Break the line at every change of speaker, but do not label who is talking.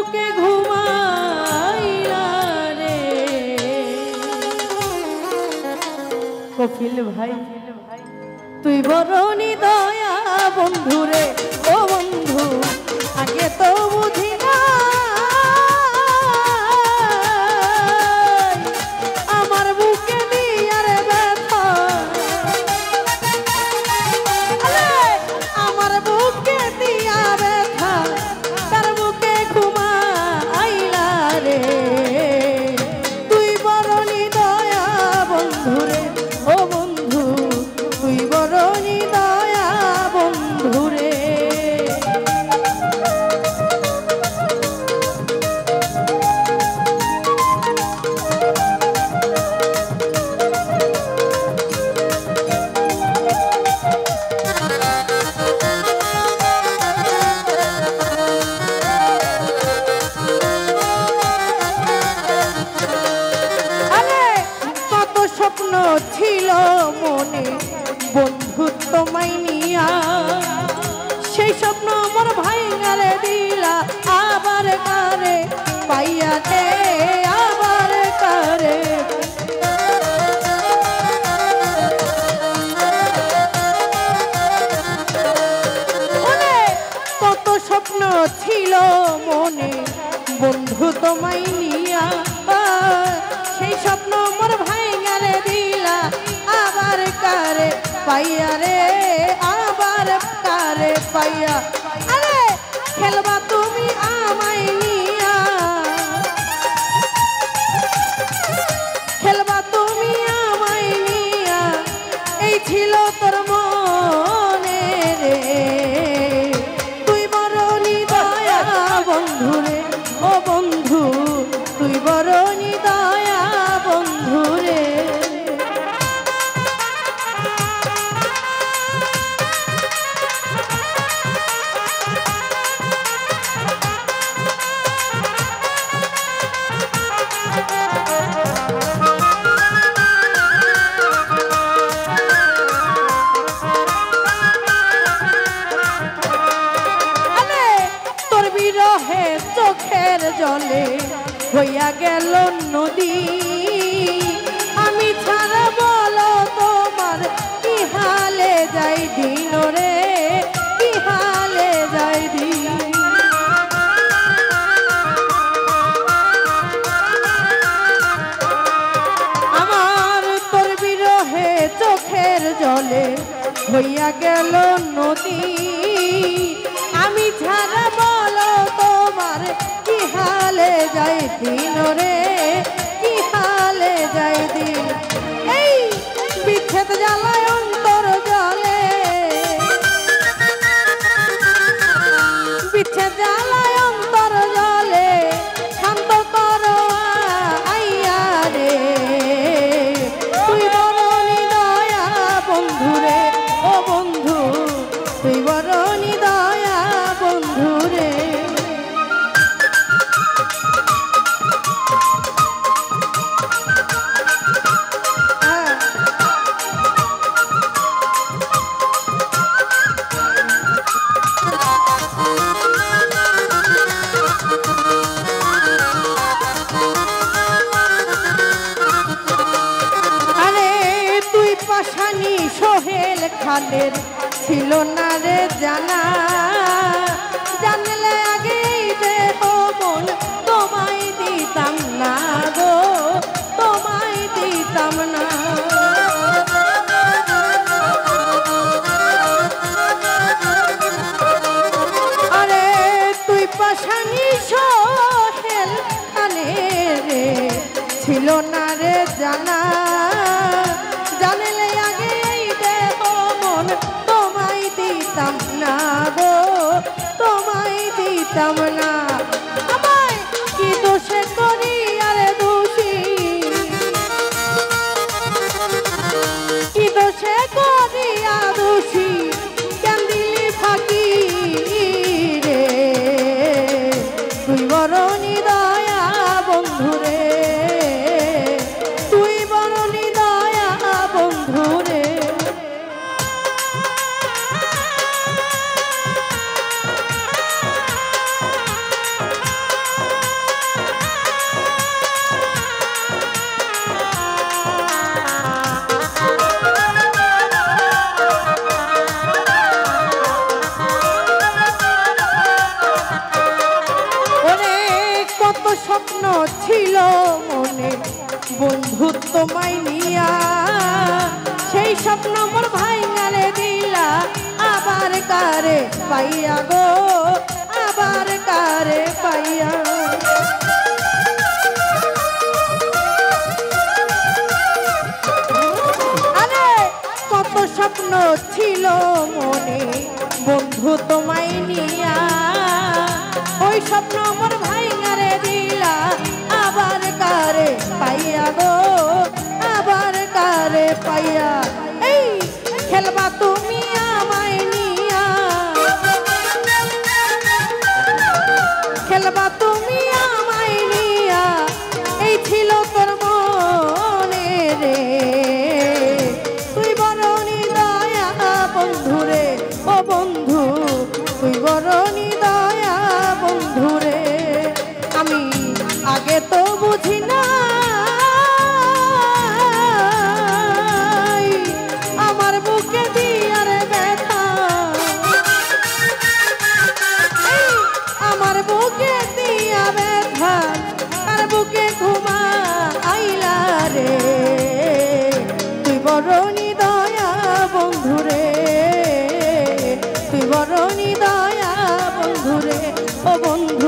বুকে ঘুমাইলা রে কপিল ভাই তুই বরণী দয়া বন্ধুরে ও বন্ধু আগে তো বুঝি না আমার বুকে দিয়ার ব্যথা আমার বুকে দিয়া ব্যথা তার বুকে ঘুমাইলা রে তুই বরণী দয়া বন্ধুরে ও বন্ধু তুই বরণী দয়া বন্ধুরে স্বপ্ন ছিল মনে বন্ধুত্ব মাইনিয়া সেই স্বপ্ন আমার ভাইঙ্গারে দিলা আবার কারে পাইয়া দে আবার কারে কত স্বপ্ন ছিল মনে বন্ধুত্ব মাইনিয়া সেই স্বপ্ন আমার ভাইঙ্গারে দিলা আবার কারে পাইয়া রে আবার কারে পাইয়া আরে খেলবা তুমি আমায় নিয়া খেলবা তুমি আমায় নিয়া এই ছিল তোর মনে রে তুই বরণী দয়া বন্ধুরে ও বন্ধু তুই বরণী দয়া বন্ধুরে তোর বিরহে চোখের জলে হইয়া গেল নদী আমি ছাড়া বলো তোমার কি হালে যাই দিন রে কি হালে যাই দিন আমার তোর বিরহে চোখের জলে হইয়া গেল নদী আমি ছাড়া বলো তোমার কি হালে যাই দিন রে কি হালে যাই দিন এই বিচ্ছেদ জ্বালায় অন্তর জলে বিচ্ছেদ জ্বালায় অন্তর জলে শান্ত করো আইয়া রে তুই বরণী দয়া বন্ধুরে ও বন্ধু তুই বরণী দয়া বন্ধুরে পাশানি সোহেল খানের ছিল না রে জানা জানলে আগেই যে মন তোমায় দিতাম না গো তোমায় দিতাম না আরে তুই পাশানি সোহেল খানের রে ছিল না রে জানা জানলে আগে দেহ মন তোমায় দিতাম না গো তোমায় দিতাম না আমায় কি দোষে করি আরে দোষী কি দোষে করিয়া দোষী কেন দিলি ফাঁকি রে তুই বরণী দয়া বন্ধুরে তুই বরণী দয়া বন্ধুরে কত স্বপ্ন ছিল মনে বন্ধু তোমায় নিয়া, সেই স্বপ্ন মোর ভাইঙ্গারে দিলা আবার কারে পাইয়া গো, আবার কারে পাইয়া। আরে কত স্বপ্ন ছিল মনে বন্ধু তোমায় নিয়া, ওই স্বপ্ন মোর ভাইঙ্গারে দিলা আবার কারে পাইয়া গো, আবার কারে পাইয়া। এই খেলবা তুমি আমায় নিয়া, খেলবা তুমি আমায় নিয়া, এই ছিল তোর মনে রে। তুই বড় নিদয়া বন্ধু রে, ও বন্ধু তুই বড় নিদয়া বন্ধু রে। আমি আগে তো বুঝি না আমার বুকে দিয়ার ব্যথা, আমার বুকে দিয়া ব্যথা, আর বুকে ঘুমা আইলা রে। তুই বড় নিদয়া বন্ধু রে, তুই বড় নিদয়া বন্ধু রে, ও বন্ধু